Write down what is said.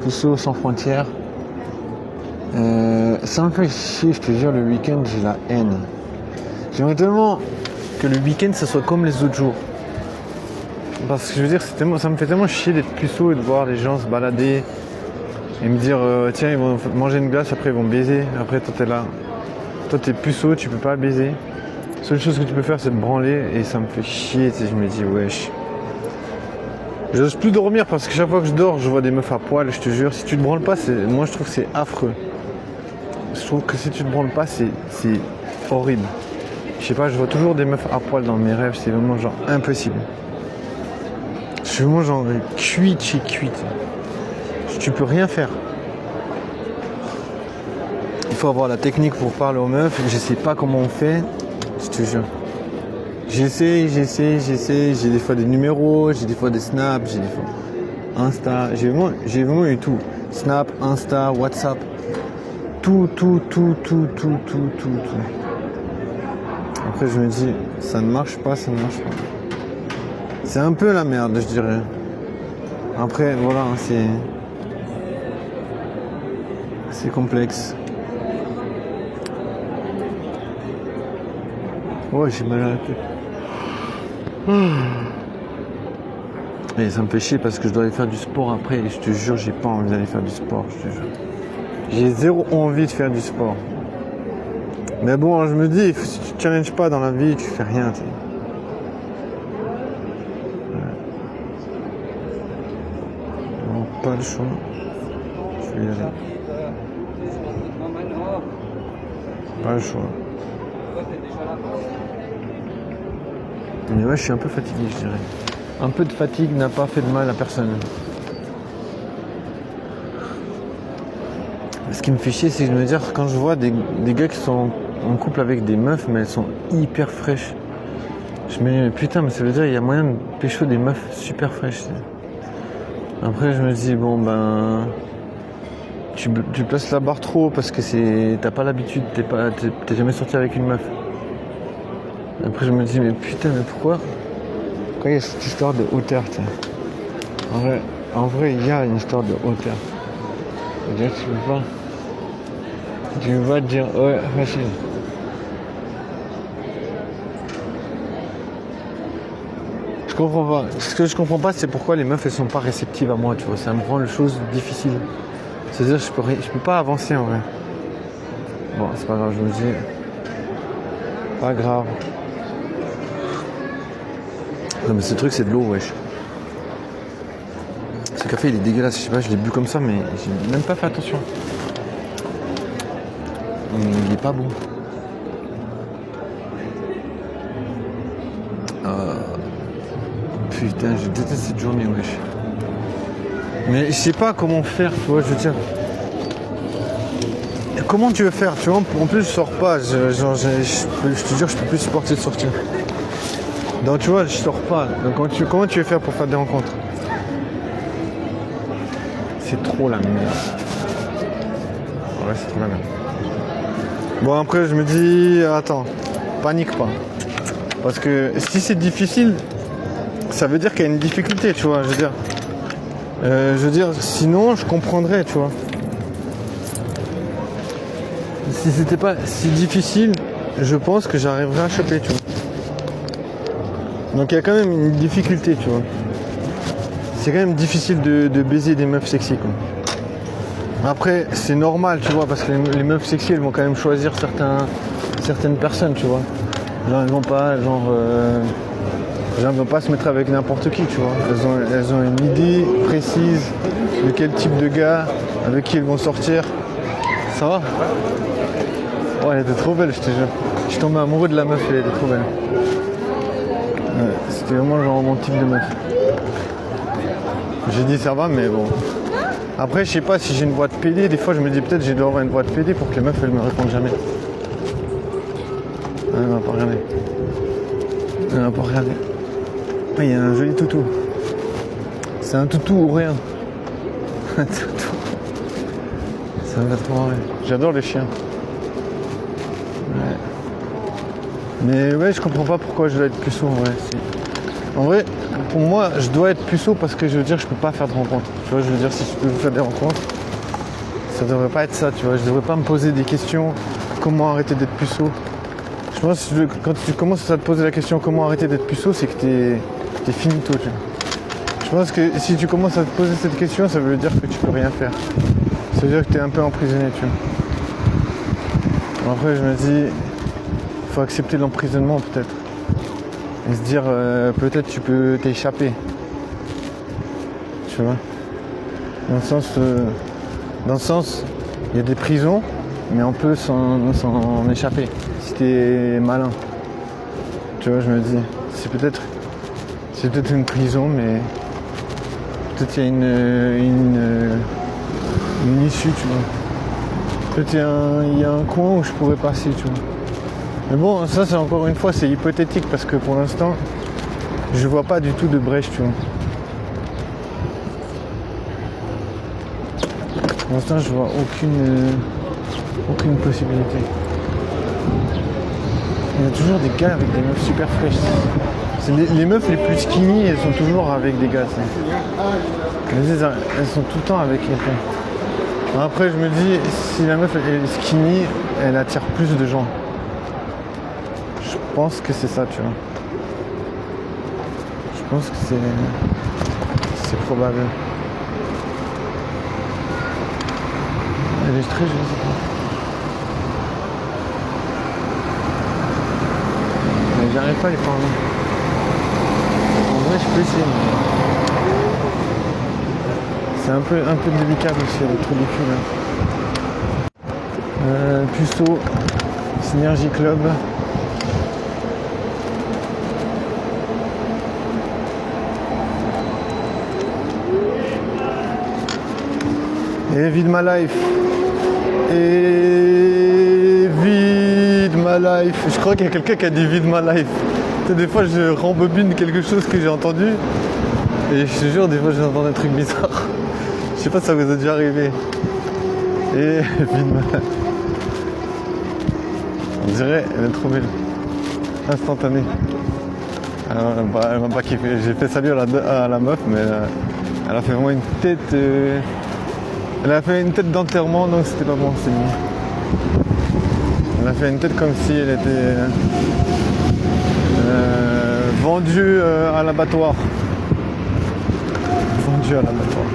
Puceau sans frontières. Ça me fait chier, je te jure, le week-end, j'ai la haine. J'aimerais tellement que le week-end, ça soit comme les autres jours. Parce que je veux dire, ça me fait tellement chier d'être puceau et de voir les gens se balader et me dire, tiens, ils vont manger une glace, après ils vont baiser. Après, toi, t'es là. Toi, t'es puceau, tu peux pas baiser. La seule chose que tu peux faire, c'est te branler et ça me fait chier. Tu sais, je me dis, wesh. J'ose plus dormir parce que chaque fois que je dors, je vois des meufs à poil, je te jure. Si tu te branles pas, moi je trouve que c'est affreux. Je trouve que si tu te branles pas, c'est horrible. Je sais pas, je vois toujours des meufs à poil dans mes rêves, c'est vraiment genre impossible. Je suis vraiment genre cuite chez cuite. Tu peux rien faire. Il faut avoir la technique pour parler aux meufs, je sais pas comment on fait, je te jure. J'essaie, j'ai des fois des numéros, j'ai des fois des snaps, j'ai des fois Insta, j'ai vraiment eu tout. Snap, Insta, WhatsApp, tout. Après je me dis, ça ne marche pas. C'est un peu la merde, je dirais. Après, voilà, c'est complexe. Ouais, j'ai mal à la tête. Et ça me fait chier parce que je dois aller faire du sport après et je te jure, j'ai pas envie d'aller faire du sport, je te jure. J'ai zéro envie de faire du sport. Mais bon, je me dis, si tu te challenges pas dans la vie, tu fais rien, tu sais. Non, pas le choix. Je vais y aller. Pas le choix. Mais ouais, je suis un peu fatigué, je dirais. Un peu de fatigue n'a pas fait de mal à personne. Ce qui me fait chier, c'est que je me dis, quand je vois des gars qui sont en couple avec des meufs, mais elles sont hyper fraîches. Je me dis, mais putain, mais ça veut dire qu'il y a moyen de pécho des meufs super fraîches. Après, je me dis, bon, ben... Tu places la barre trop parce que t'as pas l'habitude, t'es jamais sorti avec une meuf. Après, je me dis, mais putain, mais pourquoi il y a cette histoire de hauteur, tu sais. En vrai, il y a une histoire de hauteur. C'est-à-dire que tu peux pas te dire, ouais, facile. Je comprends pas. Ce que je comprends pas, c'est pourquoi les meufs, elles sont pas réceptives à moi, tu vois. Ça me rend les choses difficiles. C'est-à-dire, je peux pas avancer, en vrai. Bon, c'est pas grave, je me dis, pas grave. Non, mais ce truc, c'est de l'eau, wesh. Ce café, il est dégueulasse. Je sais pas, je l'ai bu comme ça, mais j'ai même pas fait attention. Il est pas bon. Putain, je déteste cette journée, wesh. Mais je sais pas comment faire, tu vois, je veux dire. Comment tu veux faire, tu vois? En plus, je sors pas. Je te jure, je peux plus supporter de sortir. Donc, tu vois, je sors pas. Donc, comment tu veux faire pour faire des rencontres? C'est trop la merde. Ouais, c'est trop la merde. Bon, après, je me dis, attends, panique pas. Parce que si c'est difficile, ça veut dire qu'il y a une difficulté, tu vois, je veux dire, sinon, je comprendrais, tu vois. Si c'était pas si difficile, je pense que j'arriverais à choper, tu vois. Donc il y a quand même une difficulté, tu vois. C'est quand même difficile de baiser des meufs sexy, quoi. Après, c'est normal, tu vois, parce que les meufs sexy, elles vont quand même choisir certaines personnes, tu vois. Genre, elles vont pas, elles vont pas se mettre avec n'importe qui, tu vois. Elles ont une idée précise de quel type de gars, avec qui elles vont sortir. Ça va? Ouais, elle était trop belle, je te jure. Je suis tombé amoureux de la meuf, elle était trop belle. Ouais, c'était vraiment genre mon type de meuf. J'ai dit ça va, mais bon. Après, je sais pas si j'ai une voix de PD. Des fois, je me dis peut-être que je dois avoir une voix de PD pour que les meufs, elles me répondent jamais. Ah, elle m'a pas regardé. Elle m'a pas regardé. Ah, il y a un joli toutou. C'est un toutou ou rien. Un toutou. Ça me va trop marrer. J'adore les chiens. Ouais. Mais ouais, je comprends pas pourquoi je dois être plus sourd, ouais. En vrai, pour moi, je dois être puceau parce que je veux dire, je peux pas faire de rencontres. Tu vois, je veux dire, si je peux faire des rencontres, ça devrait pas être ça, tu vois. Je devrais pas me poser des questions, comment arrêter d'être puceau. Je pense que quand tu commences à te poser la question comment arrêter d'être puceau, c'est que t'es finito, tu vois. Je pense que si tu commences à te poser cette question, ça veut dire que tu peux rien faire. Ça veut dire que t'es un peu emprisonné, tu vois. Après, je me dis, il faut accepter l'emprisonnement peut-être. Et se dire, peut-être tu peux t'échapper. Tu vois. Dans le sens, il y a des prisons, mais on peut s'en échapper si t'es malin. Tu vois, je me dis, c'est peut-être une prison, mais peut-être il y a une issue, tu vois. Peut-être il y a un coin où je pourrais passer, tu vois. Mais bon, ça c'est encore une fois, c'est hypothétique parce que pour l'instant, je vois pas du tout de brèche, tu vois. Pour l'instant, je vois aucune possibilité. Il y a toujours des gars avec des meufs super fraîches. Les meufs les plus skinny, elles sont toujours avec des gars. Elles sont tout le temps avec quelqu'un. Après, je me dis, si la meuf est skinny, elle attire plus de gens. Je pense que c'est ça, tu vois. Je pense que c'est probable. Elle est très jolie. Mais j'arrive pas à les prendre. En vrai, je peux essayer. C'est un peu délicat aussi avec trop de cul là. Puceau, Synergie Club. Et vide ma life. Et vide ma life. Je crois qu'il y a quelqu'un qui a dit vide ma life. Tu sais, des fois je rembobine quelque chose que j'ai entendu. Et je te jure, des fois j'entends des trucs bizarres. Je sais pas si ça vous est déjà arrivé. Et vide ma life. On dirait, elle est trop belle. Instantanée. Alors, elle m'a pas kiffé. J'ai fait salut à la meuf, mais elle a fait vraiment une tête. Elle a fait une tête d'enterrement, donc c'était pas bon signe. Elle a fait une tête comme si elle était vendue à l'abattoir. Vendue à l'abattoir.